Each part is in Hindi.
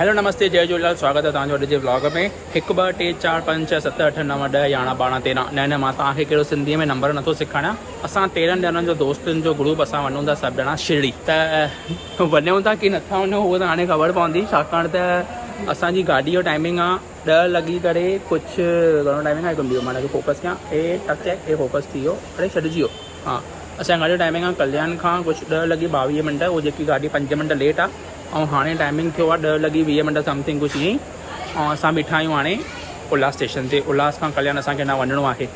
हेलो नमस्ते जय झूलेलाल स्वागत है तव्हांजो अॼु जे व्लॉग में 1 2 3 4 5 6 7 8 9 10 11 12 13 न मां तव्हांखे कहिड़ो सिंधीअ में नंबर नथो सेखारियां। असां 13 ॼणनि जो दोस्तनि जो ग्रुप असां वञूं था सभु ॼणा शिरडी। त वञूं था कि नथा वञूं उहो त हाणे ख़बर पवंदी, छाकाणि त असांजी गाॾी जो टाइमिंग आहे 10 लॻी करे कुझु घणो टाइमिंग आहे हिकु मां हिनखे फोकस कयां। हे फोकस थी वियो, अरे छॾिजी वियो। हा, असांजी गाॾी जो टाइमिंग आहे कल्याण खां कुझु 10 लॻी 22 मिंट। उहो जेकी गाॾी 5 मिंट लेट आहे ऐं हाणे टाइमिंग थियो आहे 10 लॻी 20 मिंट समथिंग कुझु ईअं ई। ऐं असां बीठा आहियूं हाणे उल्हास स्टेशन ते। उल्हास खां कल्याण असांखे न वञिणो आहे।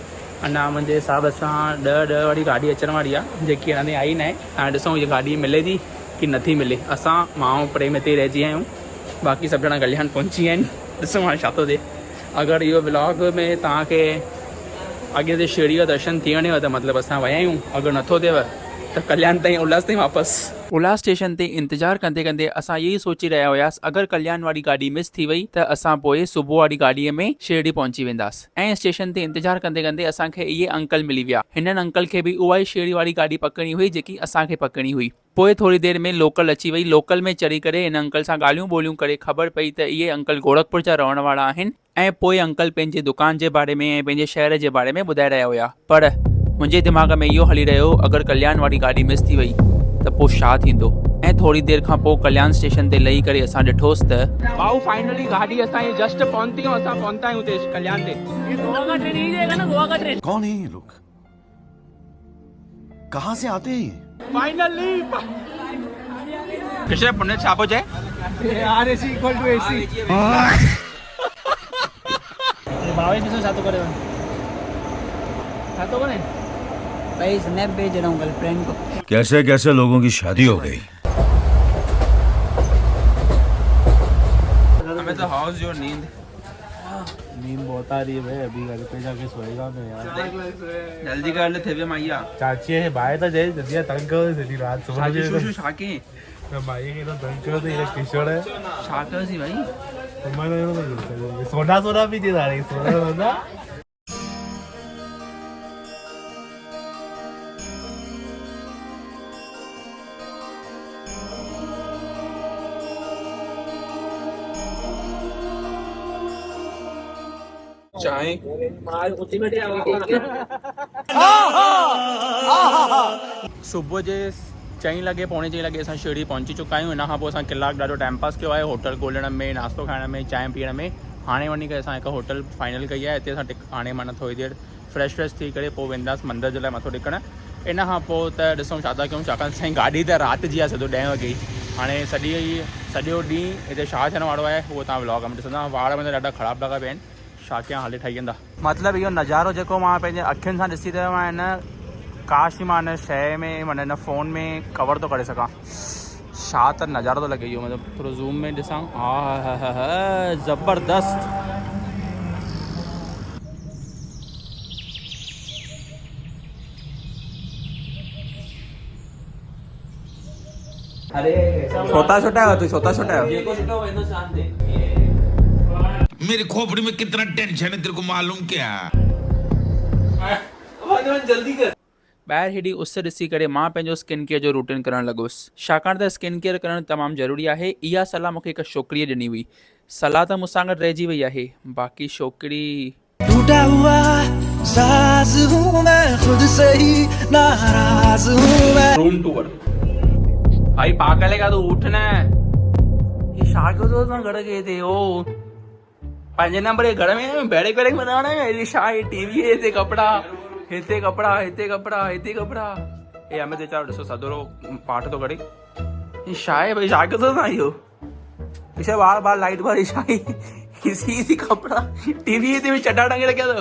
अञा मुंहिंजे हिसाब सां 10 वारी गाॾी अचण वारी आहे जेकी हाणे आई न आहे। हाणे ॾिसूं हीअ गाॾी मिले थी की नथी मिले। असां मां प्रेम हिते रहिजी आहियूं, बाक़ी सभु ॼणा कल्याण पहुची विया आहिनि। ॾिसूं हाणे छा थो थिए। अगरि इहो ब्लॉग में तव्हांखे अॻे ते शिरडी जो दर्शन थी वञेव त मतिलबु असां विया आहियूं। अगरि नथो थिएव त कल्याण ताईं उल्हास ताईं वापसि। उल्हास स्टेशन ते इंतज़ारु कंदे कंदे असां इहो ई सोचे रहिया हुआसीं अगरि कल्याण वारी गाॾी मिस थी वई त असां पोइ सुबुह वारी गाॾीअ में शिरडी पहुची वेंदासीं। ऐं स्टेशन ते इंतज़ारु कंदे कंदे असांखे इहे अंकल मिली विया। हिननि अंकल खे बि उहा ई शिरडी वारी गाॾी पकड़नी हुई जेकी असांखे पकड़नी हुई। पोइ थोरी देरि में लोकल अची वई। लोकल में चढ़ी करे हिन अंकल सां ॻाल्हियूं ॿोलियूं करे ख़बर पई त इहे अंकल गोरखपुर जा रहण वारा आहिनि। ऐं पोइ अंकल पंहिंजे दुकान जे बारे में ऐं पंहिंजे शहर जे बारे में ॿुधाए रहिया हुया। पर मुंहिंजे दिमाग़ में इहो हली रहियो अगरि कल्याण वारी गाॾी मिस थी वई त पोइ छा थींदो। ऐं थोरी देरि खां पोइ कल्याण स्टेशन ते लही करे असां ॾिठोसि त भाऊ फाइनली गाॾी असांजी जस्ट पहुती ऐं असां पहुता आहियूं हुते कल्याण ते। कौन है ये लोग, कहाँ से आते हैं? फाइनली किसे पुणे छापो जे आरएसी इक्वल टू एसी। भावे किसो सातो करे सातो करे भाई स्नैप भेज रहा हूँ गर्लफ्रेंड को। कैसे कैसे लोगों की शादी हो गई। हमें तो हाउस जो नींद बहुत आ रही है भाई, अभी घर पे जाके सोएगा मैं यार। जल्दी कर ले थे मैया चाची है भाई तो जय जल्दी तंग करो सीधी रात सुबह शाकी शुशु शाकी भाई के तो तंग करो तो ये किशोर है शाकर सी भाई तुम्हारे सोना सोना भी दे रही सोना सोना। चाय सुबुह जे 4 लॻे पौणे 4 लॻे असां शिरडी पहुची चुका आहियूं। हिन खां पोइ असां कलाकु ॾाढो टाइम पास कयो आहे होटल ॻोल्हण में, नाश्तो खाइण में, चांहि पीअण में। हाणे वञी करे असां हिकु होटल फाइनल कई आहे। हिते असां हाणे माना थोरी देरि फ्रेश थी करे पोइ वेंदासीं मंदर जे लाइ मथो टेकणु। इन खां पोइ त ॾिसूं छा था कयूं, छाकाणि असांजी गाॾी त राति जी आहे सिधो 10 वॻे। हाणे सॼो ॾींहुं हिते छा थियण वारो आहे उहो तव्हां व्लॉग में ॾिसंदा। वार मुंहिंजा ॾाढा ख़राबु लॻा पिया आहिनि, छा कयां हाली ठही वेंदा। मतिलबु इहो नज़ारो जेको मां पंहिंजे अखियुनि सां ॾिसी रहियो आहियां न, काश मां हिन शइ में माना हिन फ़ोन में कवर थो करे सघां। छा त नज़ारो थो लॻे इहो, मतिलबु थोरो ज़ूम में ॾिसां। हा ज़बरदस्त। छोटा छोटा है तू, छोटा छोटा है। मेरी खोपड़ी में कितना टेंशन है तेरे को मालूम क्या? जल्दी कर। ॿाहिरि हेॾी उस ॾिसी करे मां पंहिंजो स्किन केयर जो रूटीन करणु लॻुसि, छाकाणि त स्किन केयर करणु तमामु ज़रूरी आहे। इहा सलाह मूंखे हिकु छोकिरीअ ॾिनी हुई। सलाह त मूंसां गॾु रहिजी वई आहे, बाक़ी छोकिरी टूटा हुआ साज़ हूँ मैं, खुद से ही नाराज हूँ मैं। रूम टूर भाई पागल है क्या तू, उठ ना। ये शादी तो ना घर गए थे ओ 5 नंबर के घर में बैठक बनाना है। ये शाही टीवी है, हिते कपड़ा हिते कपड़ा हिते कपड़ा हिते कपड़ा। ए हमें ते चारो ॾिसो सदरो पाठ तो करे। ये शाही भाई शादी तो ना इहो पीछे बार बार लाइट वाली शाही इसी कपड़ा टीवी है में चड्डा टंगे रखा तो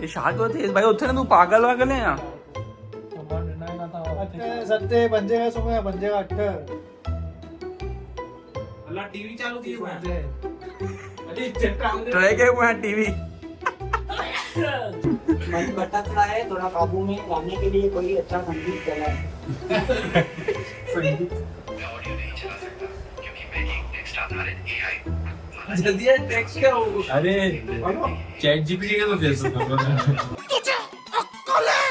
ये शादी होती भाई उठे ना, तू पागल वागल है यार। सत्ते पंजे का समय पंजे का 8 अल्लाह टीवी चालू की हुआ है। अरे चट्टा ट्राई के हुआ है टीवी। मन भटक रहा है, थोड़ा काबू में लाने के लिए कोई अच्छा संगीत चला है। जल्दी टेक्स्ट क्या हो। अरे चैट जीपीटी का तो फेसबुक तुझे अक्ल है?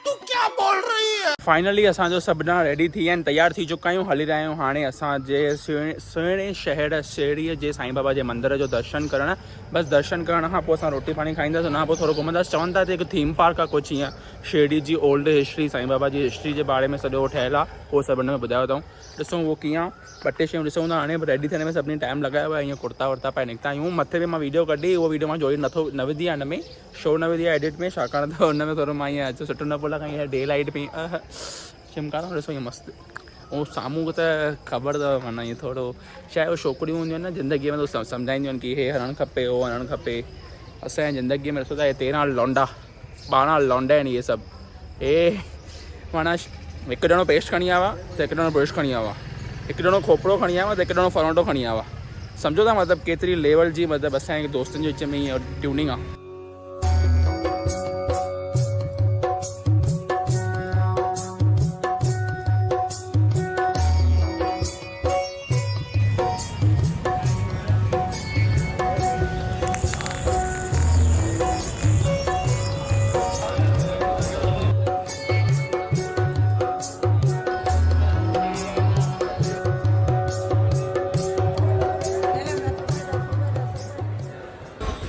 तू क्या बोल रही है? फाइनली असांजो सभु ॼणा रेडी थी विया आहिनि, तयारु थी चुका आहियूं, हली रहिया आहियूं हाणे असांजे सुहिणे शहर शिरडीअ जे साईं बाबा जे मंदर जो दर्शन करणु। बसि दर्शन करण खां पोइ असां रोटी पाणी खाईंदासीं, हुन खां पोइ थोरो घुमंदासीं। चवनि था त हिकु थीम पार्क आहे कुझु ईअं शिरडी जी ओल्ड हिस्ट्री, साईं बाबा जी हिस्ट्री जे बारे में सॼो ठहियलु आहे, उहो सभु हिन में ॿुधायो अथऊं। ॾिसूं उहो कीअं, ॿ टे शयूं ॾिसूं था। हाणे रेडी थियण में सभिनी टाइम लॻायो आहे, ईअं कुर्ता वुर्ता पाए निकिता आहियूं। मथे में मां वीडियो कढी, उहो वीडियो मां जोड़ी न विधी आहे हिन में, शो न विधी आहे एडिट में, छाकाणि त हुन में थोरो मां ईअं अचो सुठो न पियो लॻा, ईअं डे लाइट में चिमकारा ॾिसो ईअं मस्तु। ऐं साम्हूं त ख़बर अथव माना ईअं थोरो छा आहे, उहो छोकिरियूं हूंदियूं आहिनि न ज़िंदगीअ में, तो सम्झाईंदियूं आहिनि की हे हरणु खपे, उहो हरणु खपे। असांजे ज़िंदगीअ में ॾिसो था, 13 लौंडा 12 लौंडा आहिनि इहे सभु। हे माना हिकु ॼणो पेस्ट खणी आयो आहे त हिकु ॼणो ब्रश खणी आयो आहे, हिकु ॼणो खोपड़ो खणी आयो आहे त हिकु ॼणो फरोटो खणी आयो आहे। सम्झो था मतिलबु केतिरी लेवल जी मतिलबु असांजे दोस्तनि जे विच में ईअं ट्यूनिंग आहे।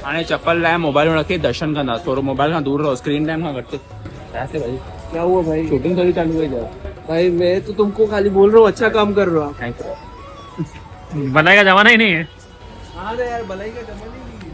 हाणे चप्पल लाइ मोबाइल रखी दर्शन कंदा, थोरो मोबाइल खां दूर रहो, स्क्रीन टाइम खां घटि। ऐसे भाई क्या हुआ भाई? शूटिंग थोड़ी चालू हुई जाए भाई मैं तो तुमको खाली बोल रहा हूँ, अच्छा काम कर रहा हूँ। Thank you. बनाई का जमाना ही नहीं है। हाँ रे यार, भलाई का जमाना ही नहीं है।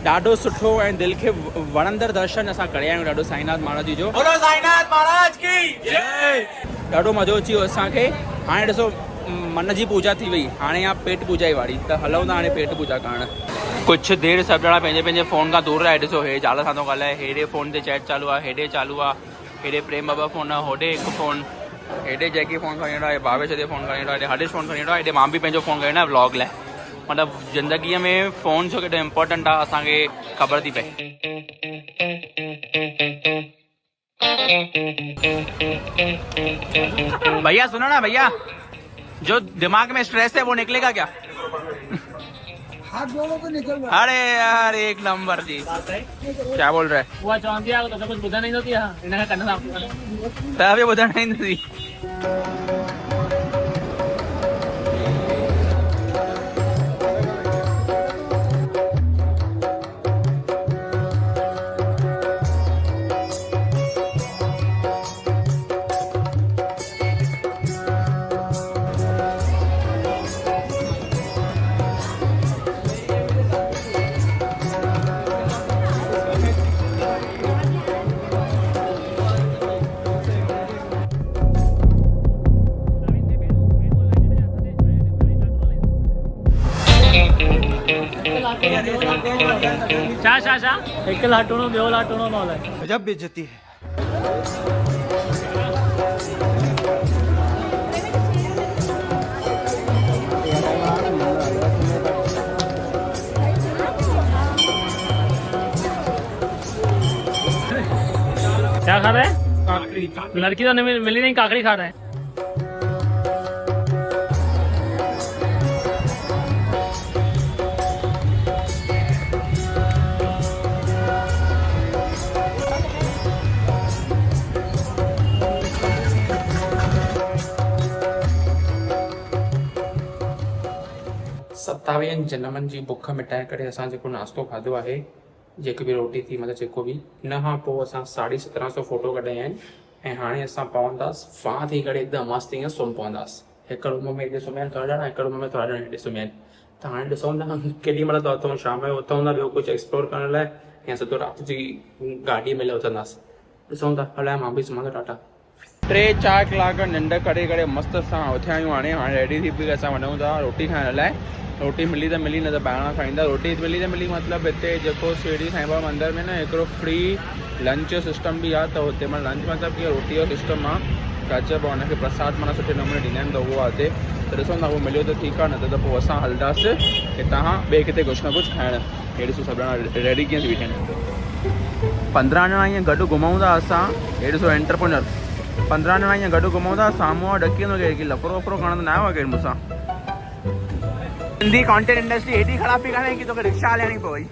ॾाढो सुठो ऐं दिलि खे वणंदड़ दर्शन असां करे आहियूं ॾाढो साईंनाथ महाराज जी जो। बोलो साईनाथ महाराज की जय। ॾाढो मज़ो अची वियो असांखे। हाणे ॾिसो मन जी पूजा थी वई, हाणे या पेट पूजा ई वारी, त हलूं था हाणे पेट पूजा करणु। कुझु देरि सभु ॼणा पंहिंजे पंहिंजे फ़ोन खां दूर रहे। ॾिसो हे ज़ाल सां थो ॻाल्हाए, हेॾे फ़ोन ते चैट चालू आहे, हेॾे चालू आहे, हेॾे प्रेम बाबा फ़ोन आहे, होॾे हिकु फ़ोन, हेॾे जैकी फ़ोन खणी वेठो आहे, भावेश ते फ़ोन खणी वेठो आहे, हेॾे हरीश फ़ोन खणी वेठो आहे, हेॾे मां बि पंहिंजो फ़ोन खणी वेठो आहे व्लॉग लाइ। मतिलबु ज़िंदगीअ में फ़ोन छो केॾो इम्पोर्टेंट आहे असांखे ख़बर थी पए। भैया सुनो ना भैया, जो दिमाग में स्ट्रेस है वो निकलेगा क्या? हाथ दोनों को निकल रहा अरे यार एक नंबर जी। क्या बोल रहे हैं? वो चौंती आ तो कुछ बुझा नहीं होती है, इन्हें करना तभी बुधा नहीं थी। छा हिकु लाटूणो ॿियो लाटूणो न हलाए। गजब बेइज्जती है। क्या खा रहे हैं? लड़की तो नहीं मिली नहीं, काकड़ी खा रहे हैं। सतावीहनि जनमनि जी बुख मिटाए करे असां जेको नाश्तो खाधो आहे, जेकी बि रोटी थी मतिलबु जेको बि, हिन खां पोइ असां 1750 फ़ोटो कढाया आहिनि ऐं हाणे असां पवंदासीं फां थी करे हिकदमि मस्तु ईअं सुम्ही पवंदासीं। हिकु रूम में हेॾे सुम्हिया आहिनि थोरा ॼणा, हिकु रूम में थोरा ॼणा हेॾे सुम्हिया आहिनि। त हाणे ॾिसूं था केॾी महिल था उथूं, शाम जो उथूं था ॿियो कुझु एक्सप्लोर करण लाइ, या सिधो राति जी गाॾी में उथंदासीं। ॾिसूं था, हलाए मां बि सुम्हां थो टाटा। 3-4 कलाक निंड करे करे मस्तु असां उथिया आहियूं। हाणे रेडी थी पई असां वञूं था रोटी खाइण लाइ। रोटी मिली त मिली, न त ॿाहिरां खाईंदा। रोटी मिली त मिली मतिलबु हिते जेको शिरडी साईं बाबा मंदर में न हिकिड़ो फ्री लंच जो सिस्टम बि आहे, त हुते मां लंच मतिलबु कीअं रोटी जो सिस्टम आहे, छा चइबो आहे हुनखे प्रसाद माना सुठे नमूने ॾींदा आहिनि, त उहो आहे हिते। त ॾिसूं था उहो मिलियो त ठीकु आहे, न त पोइ असां हलंदासीं हितां खां ॿिए किथे कुझु न कुझु खाइणु। हे ॾिसो सभु ॼणा रेडी कीअं थी बीठा आहिनि। 15 ॼणा ईअं गॾु घुमूं था असां। हे ॾिसो एंटरप्रेन्योर 15 ॼणा ईअं गॾु घुमूं था साम्हूं ॾकी वेंदो की लफड़ो वफड़ो करण त न आयो आहे केरु मूंसां सिंधी कॉन्टेंट इंडस्ट्री हेॾी ख़राब थी कान्हे की तोखे रिक्शा हलाइणी पवई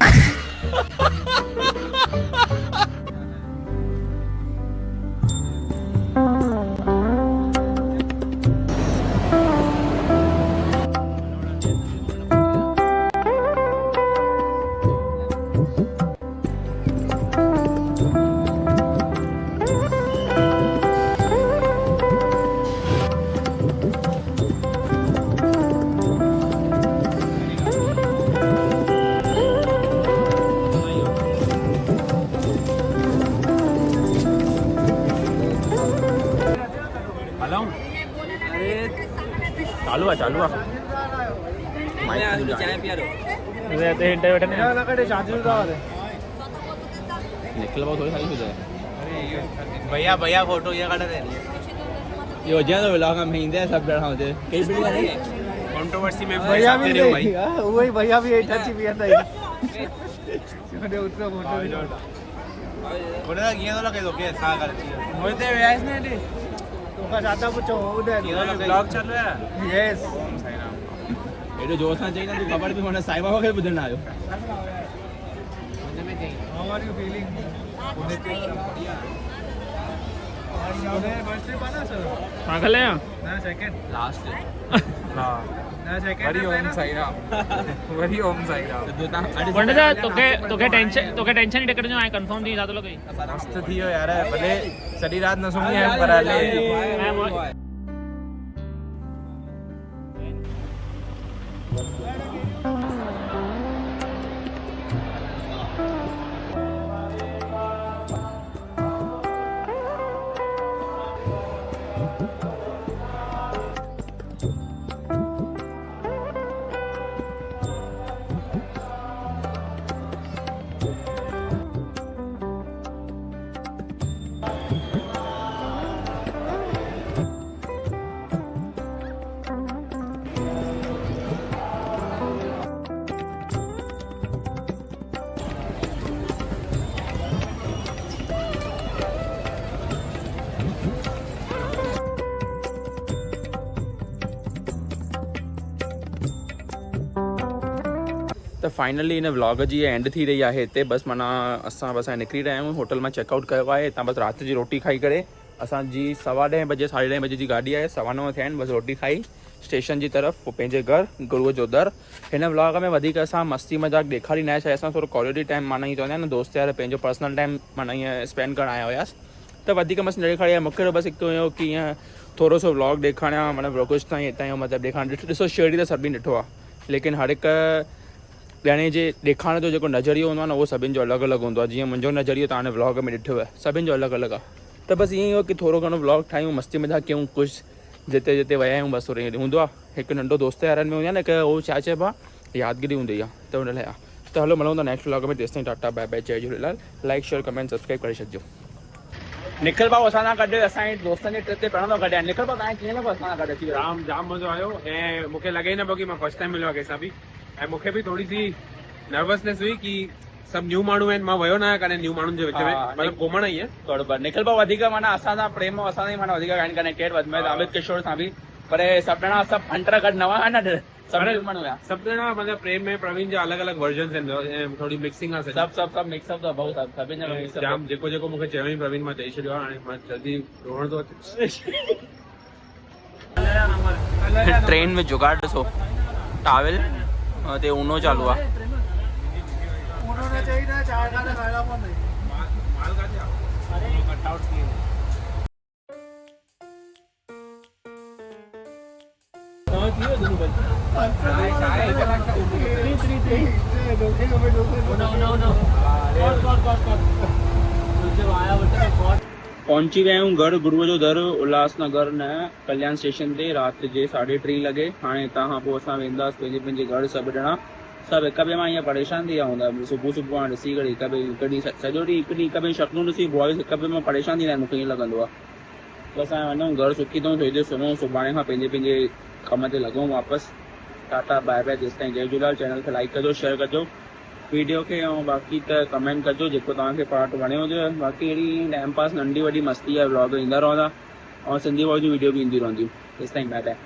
चालू आहे निखिल भाऊ थोड़ी सारी हुजे भैया भैया फोटो ये काढत आहे यो जे तो व्लॉग में ईंदे सब ॼणा हुजे कई बि नहीं कंट्रोवर्सी में भैया भी भाई वही भैया भी टच भी आता है उतरा फोटो बोला गियो लगे तो के सा कर होते व्यास ने दी तो का ज्यादा कुछ हो उधर ब्लॉग चल रहा है यस एडो जोर सां चई ना तू खबर भी मन साईं बाबा खे ॿुधण आयो how are you feeling birthday पाना सर हां खले ना सेकंड लास्ट हां ना सेकंड वरी ओम साईं राम वरी ओम साईं राम पंडित तोखे टेंशन ही टिकट जो आहे कंफर्म थी सातो लगे मस्त थियो यार भले सॼी रात न सुम्ही है पर हले त फाइनली हिन व्लॉग जी एंड थी रही आहे हिते बसि माना असां निकिरी रहिया आहियूं होटल मां चेकआउट कयो आहे हितां बसि राति जी रोटी खाई करे असांजी 10:30 बजे 10:30 बजे जी गाॾी आहे 9:15 थिया आहिनि बसि रोटी खाई स्टेशन जी तरफ़ पोइ पंहिंजे घर गुरुअ जो दर हिन व्लॉग में वधीक असां मस्ती मज़ाक ॾेखारी न आहे छाहे असां थोरो क्वालिटी टाइम माना ईअं चवंदा आहिनि न दोस्त यार पंहिंजो पर्सनल टाइम माना ईअं स्पेंड करणु आया हुआसीं त वधीक मस्तु न ॾेखारी आहे मूंखे बसि हिकु हुयो की ईअं थोरो सो व्लॉग ॾेखारियां मतिलबु कुझु ताईं हितां जो मतिलबु ॾेखारियां ॾिसो शेड़ी त सभिनी ॾिठो आहे लेकिन हर हिकु ॼणे जे ॾेखारण जो जेको नज़रियो हूंदो आहे न उहो सभिनि जो अलॻि अलॻि हूंदो आहे जीअं मुंहिंजो नज़रियो तव्हां व्लॉग में ॾिठो आहे सभिनि जो अलॻि अलॻि आहे त बसि ईअं ई हो की थोरो घणो व्लॉग ठाहियूं मस्ती मज़ाक कयूं कुझु जिते जिते विया आहियूं बसि थोरो ईअं हूंदो आहे हिकु नंढो दोस्त यारनि में हूंदी आहे न की उहो छा चइबो आहे यादगिरी हूंदी आहे त हुन लाइ आहे त हलो मिलूं था नेक्स्ट व्लॉग में तेसिताईं टाटा बाय बाय जय Jhulelal like share comment subscribe करे छॾिजो निखिल भाऊ असां सां गॾु असांजे दोस्तनि जे ट्रिप ते पहिरों दफ़ो गॾु निखिल भाऊ तव्हांखे कीअं लॻो असां सां गॾु अची जाम जाम मज़ो आयो ऐं मूंखे लॻे न पियो की मां फर्स्ट टाइम मिलियो आहे कंहिंसां बि ऐं मूंखे बि थोरी सी नर्वसनेस हुई की सभु न्यू माण्हू आहिनि मां वियो न आहियां कॾहिं न्यू माण्हुनि जे विच में मतिलबु घुमण ई आहे बराबरि निखिल भाऊ वधीक माना असां सां प्रेम असां सां माना वधीक कनेक्टेड वधि अमित किशोर सां बि पर सभु ॼणा सभु अंटर गॾु न हुआ न सभु ॼणा मतिलबु प्रेम में प्रवीण जा अलॻि अलॻि वर्जन्स आहिनि थोरी मिक्सिंग आहे सभु मिक्सअप अथव भाऊ सभिनि जा जाम जेको जेको मूंखे चयो प्रवीण मां चई छॾियो आहे हाणे मां जल्दी रोअण थो अचे ट्रेन में जुगाड़ ॾिसो टावल ते ऊनो चालू आहे उन्होंने चाहिए 4 गाने खाएगा कौन नहीं माल का अरे कट आउट किए पहुंची विया आहियूं घर गुरुअ जो दर उल्हासनगर न कल्याण स्टेशन ते राति जे 3:30 लॻे हाणे हितां खां पोइ असां वेंदासीं पंहिंजे पंहिंजे घर सभु ॼणा सभु हिक ॿिए मां ईअं परेशान थी विया हूंदा सुबुह हाणे ॾिसी करे हिकु ॾींहुं सॼो ॾींहुं हिकु ॾींहुं हिक ॿिए शक्लूं ॾिसी बॉइज़ हिक ॿिए मां परेशान थींदा आहिनि मूंखे ईअं लॻंदो आहे त असां वञूं घर सुखी अथऊं थोरी देरि सुम्हूं सुभाणे खां पंहिंजे पंहिंजे कम ते लॻूं वापसि टाटा बाय बाय जेसिताईं जय झूलेलाल चैनल खे लाइक कजो शेयर कजो वीडियो खे ऐं बाक़ी त कमेंट कजो जेको तव्हांखे पार्ट वणियो हुजे बाक़ी अहिड़ी टाइम पास नंढी वॾी मस्ती आहे व्लॉग ईंदा रहंदा और सिंधी वॉइस जी वीडियो भी ईंदी रहंदियूं। तेसि ताईं बाय बाय।